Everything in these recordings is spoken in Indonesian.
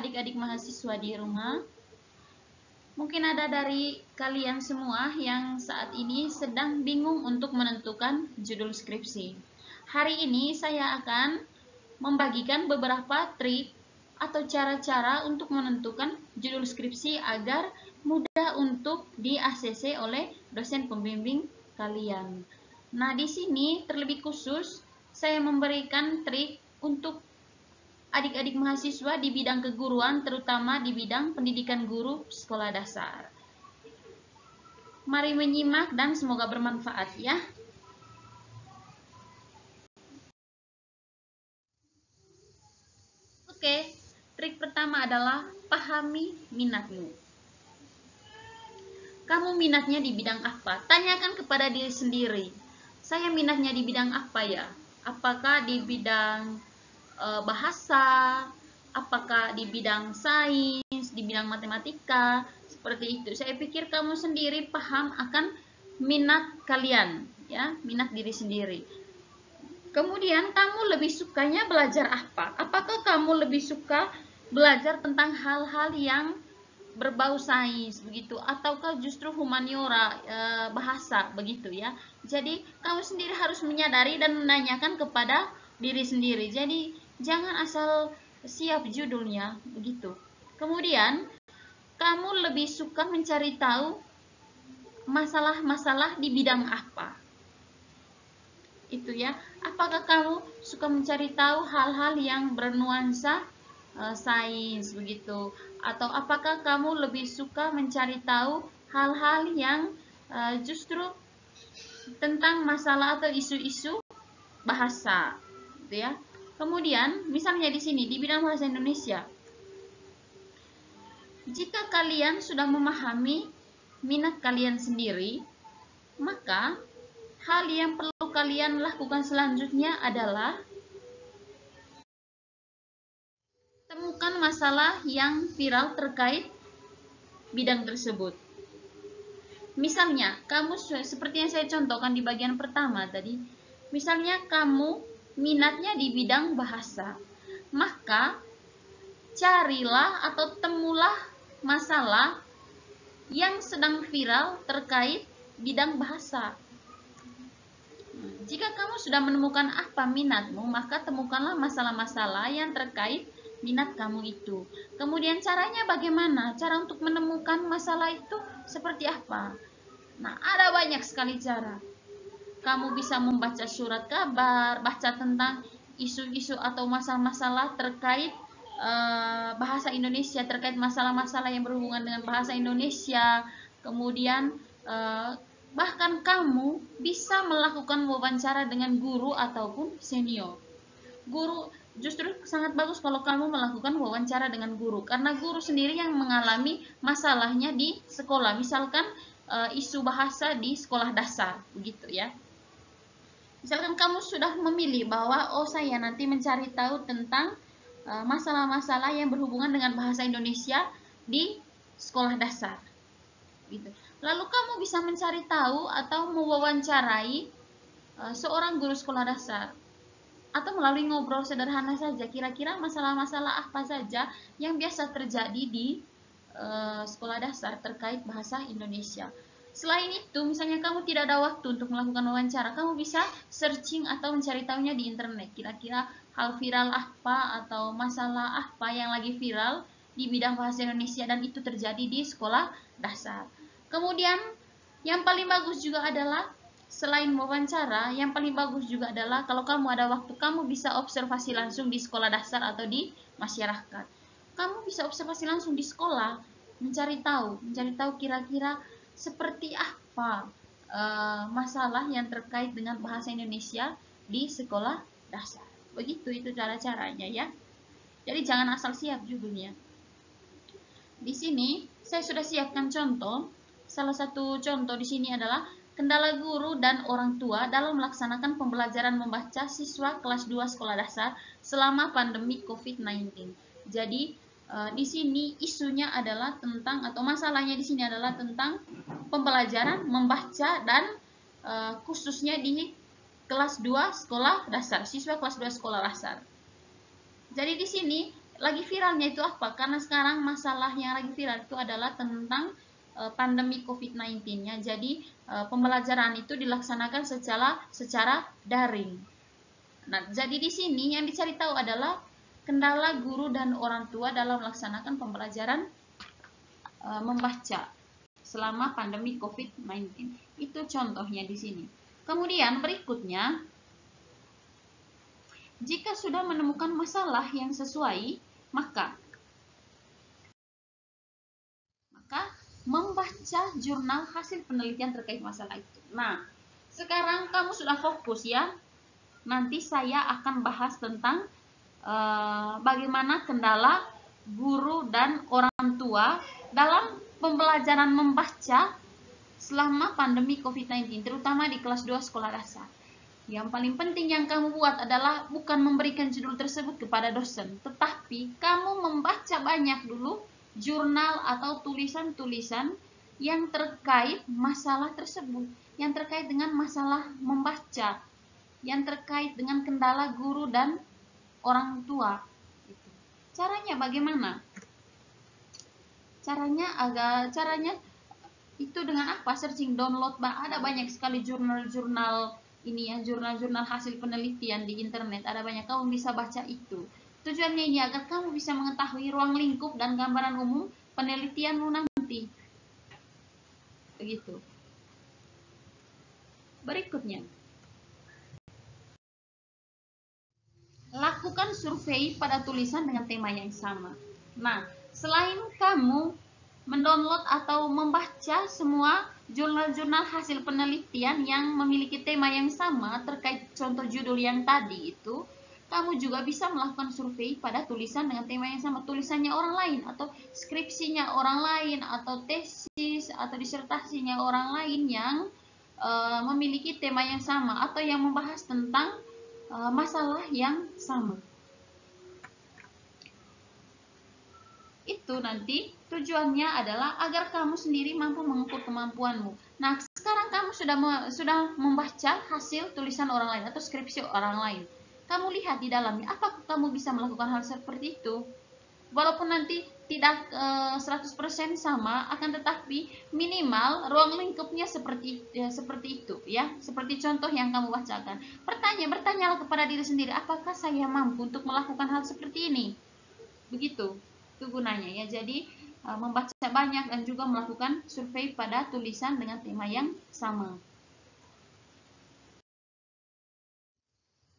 adik-adik mahasiswa di rumah. Mungkin ada dari kalian semua yang saat ini sedang bingung untuk menentukan judul skripsi. Hari ini saya akan membagikan beberapa trik atau cara-cara untuk menentukan judul skripsi agar mudah untuk di-ACC oleh dosen pembimbing kalian. Nah, di sini terlebih khusus saya memberikan trik untuk adik-adik mahasiswa di bidang keguruan, terutama di bidang pendidikan guru sekolah dasar. Mari menyimak dan semoga bermanfaat ya. Oke, trik pertama adalah pahami minatmu. Kamu minatnya di bidang apa? Tanyakan kepada diri sendiri. Saya minatnya di bidang apa ya? Apakah di bidang bahasa, apakah di bidang sains, di bidang matematika, seperti itu. Saya pikir kamu sendiri paham akan minat kalian, ya, minat diri sendiri. Kemudian kamu lebih sukanya belajar apa? Apakah kamu lebih suka belajar tentang hal-hal yang berbau sains begitu, ataukah justru humaniora, bahasa begitu ya. Jadi kamu sendiri harus menyadari dan menanyakan kepada diri sendiri. Jadi jangan asal siap judulnya begitu. Kemudian kamu lebih suka mencari tahu masalah-masalah di bidang apa? Itu ya. Apakah kamu suka mencari tahu hal-hal yang bernuansa sains begitu, atau apakah kamu lebih suka mencari tahu hal-hal yang justru tentang masalah atau isu-isu bahasa gitu ya. Kemudian misalnya di sini di bidang bahasa Indonesia, jika kalian sudah memahami minat kalian sendiri, maka hal yang perlu kalian lakukan selanjutnya adalah temukan masalah yang viral terkait bidang tersebut. Misalnya, kamu seperti yang saya contohkan di bagian pertama tadi, misalnya kamu minatnya di bidang bahasa, maka carilah atau temulah masalah yang sedang viral terkait bidang bahasa. Jika kamu sudah menemukan apa minatmu, maka temukanlah masalah-masalah yang terkait minat kamu itu. Kemudian caranya bagaimana? Cara untuk menemukan masalah itu seperti apa? Nah, ada banyak sekali cara. Kamu bisa membaca surat kabar, baca tentang isu-isu atau masalah-masalah terkait bahasa Indonesia, terkait masalah-masalah yang berhubungan dengan bahasa Indonesia. Kemudian bahkan kamu bisa melakukan wawancara dengan guru ataupun senior. Guru justru sangat bagus kalau kamu melakukan wawancara dengan guru, karena guru sendiri yang mengalami masalahnya di sekolah. Misalkan isu bahasa di sekolah dasar, begitu ya. Misalkan kamu sudah memilih bahwa saya nanti mencari tahu tentang masalah-masalah yang berhubungan dengan bahasa Indonesia di sekolah dasar, gitu. Lalu kamu bisa mencari tahu atau mewawancarai seorang guru sekolah dasar, atau melalui ngobrol sederhana saja, kira-kira masalah-masalah apa saja yang biasa terjadi di sekolah dasar terkait bahasa Indonesia. Selain itu, misalnya kamu tidak ada waktu untuk melakukan wawancara, kamu bisa searching atau mencari tahunya di internet. Kira-kira hal viral apa atau masalah apa yang lagi viral di bidang bahasa Indonesia dan itu terjadi di sekolah dasar. Kemudian yang paling bagus juga adalah, selain wawancara, yang paling bagus juga adalah kalau kamu ada waktu, kamu bisa observasi langsung di sekolah dasar atau di masyarakat. Kamu bisa observasi langsung di sekolah, mencari tahu kira-kira seperti apa masalah yang terkait dengan bahasa Indonesia di sekolah dasar. Begitu itu cara-caranya ya. Jadi jangan asal siap judulnya. Di sini saya sudah siapkan contoh. Salah satu contoh di sini adalah kendala guru dan orang tua dalam melaksanakan pembelajaran membaca siswa kelas 2 sekolah dasar selama pandemi COVID-19. Jadi di sini isunya adalah tentang, atau masalahnya di sini adalah tentang pembelajaran membaca dan khususnya di kelas 2 sekolah dasar, siswa kelas 2 sekolah dasar. Jadi di sini lagi viralnya itu apa? Karena sekarang masalah yang lagi viral itu adalah tentang pandemi COVID-19-nya. Jadi pembelajaran itu dilaksanakan secara daring. Nah, jadi di sini yang dicari tahu adalah kendala guru dan orang tua dalam melaksanakan pembelajaran membaca selama pandemi COVID-19. Itu contohnya di sini. Kemudian berikutnya, jika sudah menemukan masalah yang sesuai, maka membaca jurnal hasil penelitian terkait masalah itu. Nah, sekarang kamu sudah fokus ya. Nanti saya akan bahas tentang bagaimana kendala guru dan orang tua dalam pembelajaran membaca selama pandemi COVID-19, terutama di kelas 2 sekolah dasar. Yang paling penting yang kamu buat adalah bukan memberikan judul tersebut kepada dosen, tetapi kamu membaca banyak dulu jurnal atau tulisan-tulisan yang terkait masalah tersebut, yang terkait dengan masalah membaca, yang terkait dengan kendala guru dan orang tua. Caranya bagaimana? Caranya itu dengan apa? Searching, download, ada banyak sekali jurnal-jurnal ini ya, jurnal-jurnal hasil penelitian di internet, ada banyak, kamu bisa baca itu. Tujuannya ini agar kamu bisa mengetahui ruang lingkup dan gambaran umum penelitianmu nanti. Begitu. Berikutnya, lakukan survei pada tulisan dengan tema yang sama. Nah, selain kamu mendownload atau membaca semua jurnal-jurnal hasil penelitian yang memiliki tema yang sama terkait contoh judul yang tadi itu, kamu juga bisa melakukan survei pada tulisan dengan tema yang sama, tulisannya orang lain atau skripsinya orang lain atau tesis atau disertasinya orang lain yang memiliki tema yang sama atau yang membahas tentang masalah yang sama. Itu nanti tujuannya adalah agar kamu sendiri mampu mengukur kemampuanmu. Nah, sekarang kamu sudah membaca hasil tulisan orang lain atau skripsi orang lain. Kamu lihat di dalamnya, apakah kamu bisa melakukan hal seperti itu? Walaupun nanti tidak 100% sama, akan tetapi minimal ruang lingkupnya seperti itu ya, seperti contoh yang kamu bacakan. Bertanyalah kepada diri sendiri, apakah saya mampu untuk melakukan hal seperti ini? Begitu. Itu gunanya ya. Jadi membaca banyak dan juga melakukan survei pada tulisan dengan tema yang sama.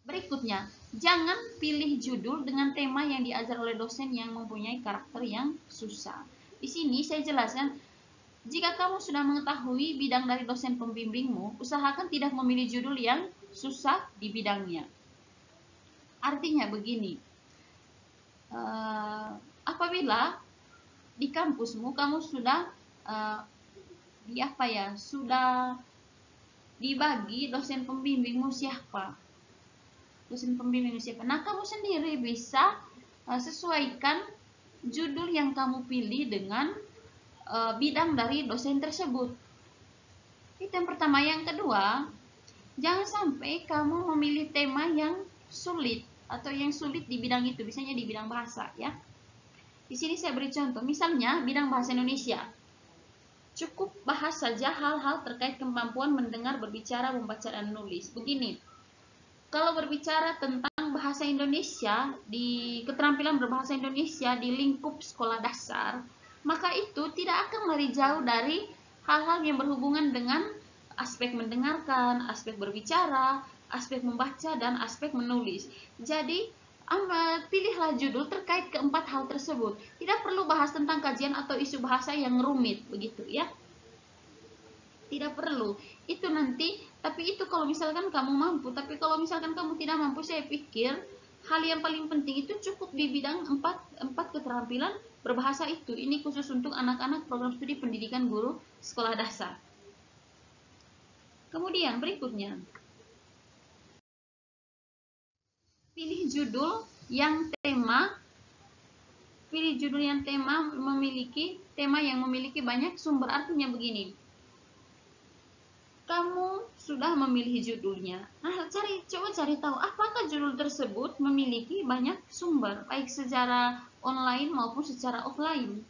Berikutnya, jangan pilih judul dengan tema yang diajar oleh dosen yang mempunyai karakter yang susah. Di sini saya jelaskan, jika kamu sudah mengetahui bidang dari dosen pembimbingmu, usahakan tidak memilih judul yang susah di bidangnya. Artinya begini, apabila di kampusmu kamu sudah sudah dibagi dosen pembimbingmu siapa. Nah, kamu sendiri bisa sesuaikan judul yang kamu pilih dengan bidang dari dosen tersebut. Itu yang pertama. Yang kedua, jangan sampai kamu memilih tema yang sulit atau yang sulit di bidang itu, misalnya di bidang bahasa ya. Di sini saya beri contoh, misalnya bidang bahasa Indonesia. Cukup bahas saja hal-hal terkait kemampuan mendengar, berbicara, membaca, dan menulis. Begini, kalau berbicara tentang bahasa Indonesia, di keterampilan berbahasa Indonesia di lingkup sekolah dasar, maka itu tidak akan lari jauh dari hal-hal yang berhubungan dengan aspek mendengarkan, aspek berbicara, aspek membaca, dan aspek menulis. Jadi, pilihlah judul terkait keempat hal tersebut. Tidak perlu bahas tentang kajian atau isu bahasa yang rumit, begitu ya. Tidak perlu. Itu nanti, tapi itu kalau misalkan kamu mampu. Tapi kalau misalkan kamu tidak mampu, saya pikir hal yang paling penting itu cukup di bidang empat keterampilan berbahasa itu. Ini khusus untuk anak-anak program studi pendidikan guru sekolah dasar. Kemudian berikutnya, pilih judul yang memiliki tema yang memiliki banyak sumber. Artinya begini, kamu sudah memilih judulnya. Nah, coba cari tahu apakah judul tersebut memiliki banyak sumber, baik secara online maupun secara offline.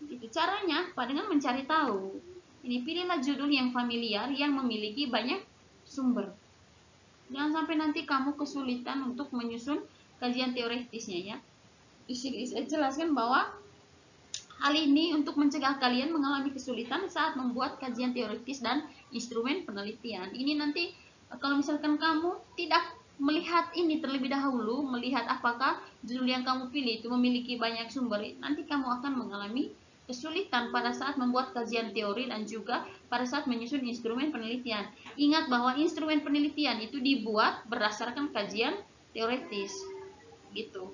Gitu. Caranya apa? Dengan mencari tahu. Ini pilihlah judul yang familiar yang memiliki banyak sumber. Jangan sampai nanti kamu kesulitan untuk menyusun kajian teoritisnya ya. Di sini saya jelaskan bahwa hal ini untuk mencegah kalian mengalami kesulitan saat membuat kajian teoritis dan instrumen penelitian. Ini nanti kalau misalkan kamu tidak melihat ini terlebih dahulu, melihat apakah judul yang kamu pilih itu memiliki banyak sumber, nanti kamu akan mengalami kesulitan pada saat membuat kajian teori dan juga pada saat menyusun instrumen penelitian. Ingat bahwa instrumen penelitian itu dibuat berdasarkan kajian teoritis. Gitu.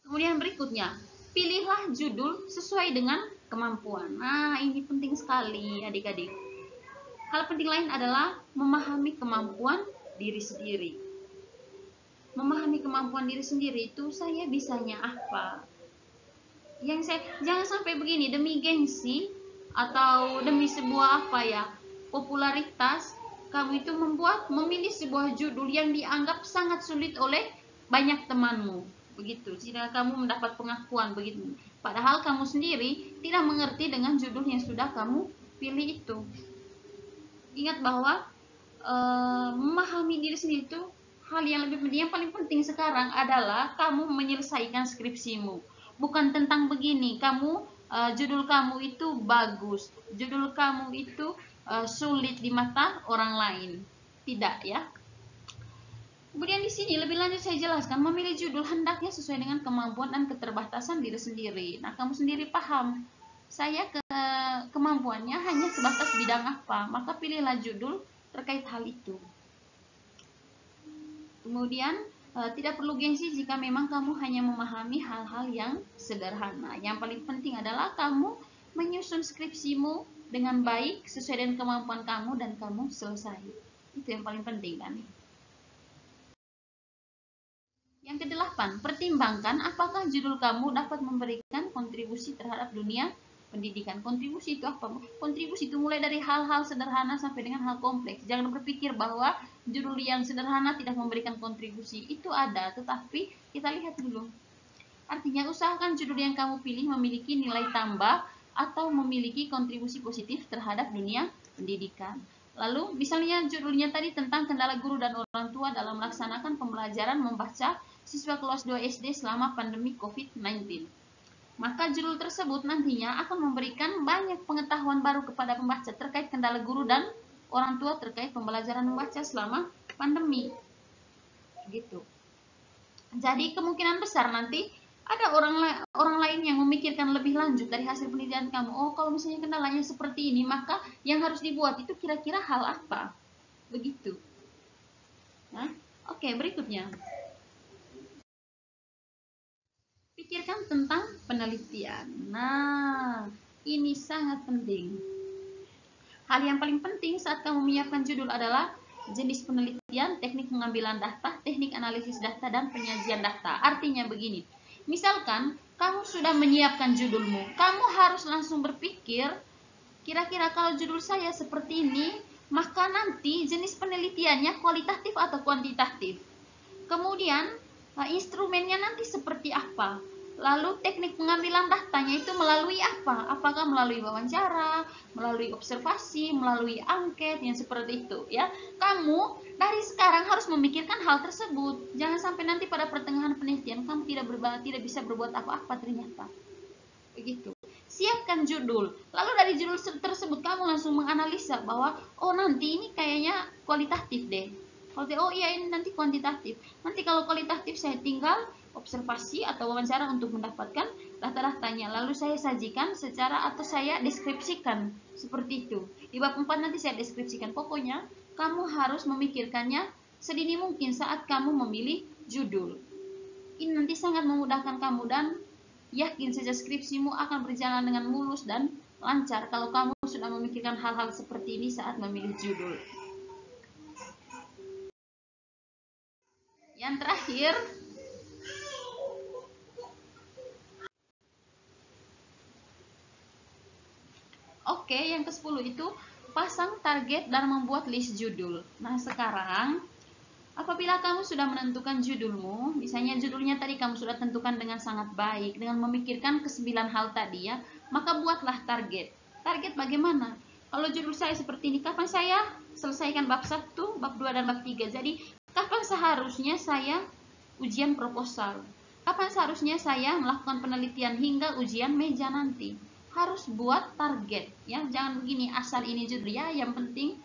Kemudian berikutnya, pilihlah judul sesuai dengan kemampuan. Nah, ini penting sekali adik-adik. Hal penting lain adalah memahami kemampuan diri sendiri. Memahami kemampuan diri sendiri itu saya bisanya apa? Jangan sampai begini demi gengsi atau demi sebuah popularitas, kamu itu memilih sebuah judul yang dianggap sangat sulit oleh banyak temanmu. Begitu, jika kamu mendapat pengakuan begitu, padahal kamu sendiri tidak mengerti dengan judul yang sudah kamu pilih itu. Ingat bahwa memahami diri sendiri itu hal yang lebih penting. Yang paling penting sekarang adalah kamu menyelesaikan skripsimu. Bukan tentang begini, judul kamu itu bagus, judul kamu itu sulit di mata orang lain. Tidak ya. Kemudian di sini lebih lanjut saya jelaskan, memilih judul hendaknya sesuai dengan kemampuan dan keterbatasan diri sendiri. Nah, kamu sendiri paham, saya kemampuannya hanya sebatas bidang apa, maka pilihlah judul terkait hal itu. Kemudian tidak perlu gengsi jika memang kamu hanya memahami hal-hal yang sederhana. Yang paling penting adalah kamu menyusun skripsimu dengan baik sesuai dengan kemampuan kamu dan kamu selesai. Itu yang paling penting kan. Yang ke-8, pertimbangkan apakah judul kamu dapat memberikan kontribusi terhadap dunia pendidikan. Kontribusi itu apa? Kontribusi itu mulai dari hal-hal sederhana sampai dengan hal kompleks. Jangan berpikir bahwa judul yang sederhana tidak memberikan kontribusi. Itu ada, tetapi kita lihat dulu. Artinya usahakan judul yang kamu pilih memiliki nilai tambah atau memiliki kontribusi positif terhadap dunia pendidikan. Lalu misalnya judulnya tadi tentang kendala guru dan orang tua dalam melaksanakan pembelajaran membaca siswa kelas 2 SD selama pandemi COVID-19. Maka judul tersebut nantinya akan memberikan banyak pengetahuan baru kepada pembaca terkait kendala guru dan orang tua terkait pembelajaran membaca selama pandemi. Gitu. Jadi kemungkinan besar nanti ada orang lain yang memikirkan lebih lanjut dari hasil penelitian kamu. Oh, kalau misalnya kendalanya seperti ini, maka yang harus dibuat itu kira-kira hal apa? Begitu. Nah, oke, berikutnya. Pikirkan tentang penelitian. Nah, ini sangat penting. Hal yang paling penting saat kamu menyiapkan judul adalah jenis penelitian, teknik pengambilan data, teknik analisis data, dan penyajian data. Artinya begini, misalkan kamu sudah menyiapkan judulmu, kamu harus langsung berpikir, kira-kira kalau judul saya seperti ini, maka nanti jenis penelitiannya kualitatif atau kuantitatif. Kemudian instrumennya nanti seperti apa? Lalu teknik pengambilan datanya itu melalui apa? Apakah melalui wawancara, melalui observasi, melalui angket yang seperti itu ya. Kamu dari sekarang harus memikirkan hal tersebut. Jangan sampai nanti pada pertengahan penelitian kamu tidak bisa berbuat apa-apa ternyata. Begitu. Siapkan judul. Lalu dari judul tersebut kamu langsung menganalisa bahwa oh nanti ini kayaknya kualitatif deh. Oh iya ini nanti kuantitatif. Nanti kalau kualitatif saya tinggal observasi atau wawancara untuk mendapatkan data-datanya. Lalu saya sajikan atau saya deskripsikan seperti itu. Di bab 4 nanti saya deskripsikan. Pokoknya kamu harus memikirkannya sedini mungkin saat kamu memilih judul. Ini nanti sangat memudahkan kamu dan yakin saja skripsimu akan berjalan dengan mulus dan lancar kalau kamu sudah memikirkan hal-hal seperti ini saat memilih judul. Yang terakhir, Oke, yang ke-10 itu pasang target dan membuat list judul. Nah, sekarang apabila kamu sudah menentukan judulmu, misalnya judulnya tadi kamu sudah tentukan dengan sangat baik, dengan memikirkan ke-9 hal tadi ya, maka buatlah target. Target bagaimana? Kalau judul saya seperti ini, kapan saya selesaikan bab 1, bab 2, dan bab 3. Jadi, kapan seharusnya saya ujian proposal? Kapan seharusnya saya melakukan penelitian hingga ujian meja nanti? Harus buat target ya, jangan begini asal ini judul ya, yang penting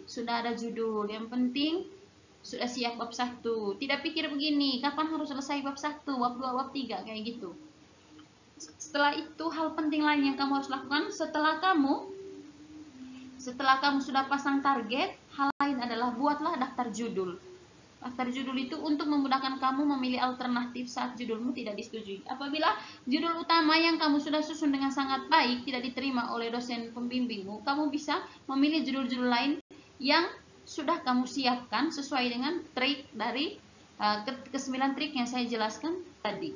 sudah ada judul, yang penting sudah siap bab 1. Tidak pikir begini, kapan harus selesai bab 1, bab 2, bab 3, kayak gitu. Setelah itu hal penting lain yang kamu harus lakukan setelah kamu sudah pasang target, hal lain adalah buatlah daftar judul. Daftar judul itu untuk memudahkan kamu memilih alternatif saat judulmu tidak disetujui. Apabila judul utama yang kamu sudah susun dengan sangat baik tidak diterima oleh dosen pembimbingmu, kamu bisa memilih judul-judul lain yang sudah kamu siapkan sesuai dengan trik dari ke-9 trik yang saya jelaskan tadi.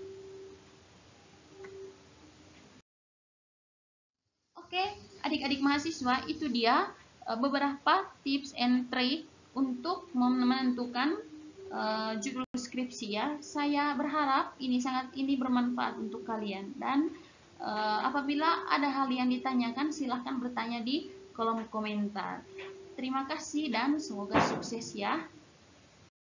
Oke, adik-adik mahasiswa, itu dia beberapa tips and trik untuk menentukan judul skripsi ya. Saya berharap ini bermanfaat untuk kalian, dan apabila ada hal yang ditanyakan silahkan bertanya di kolom komentar. Terima kasih dan semoga sukses ya.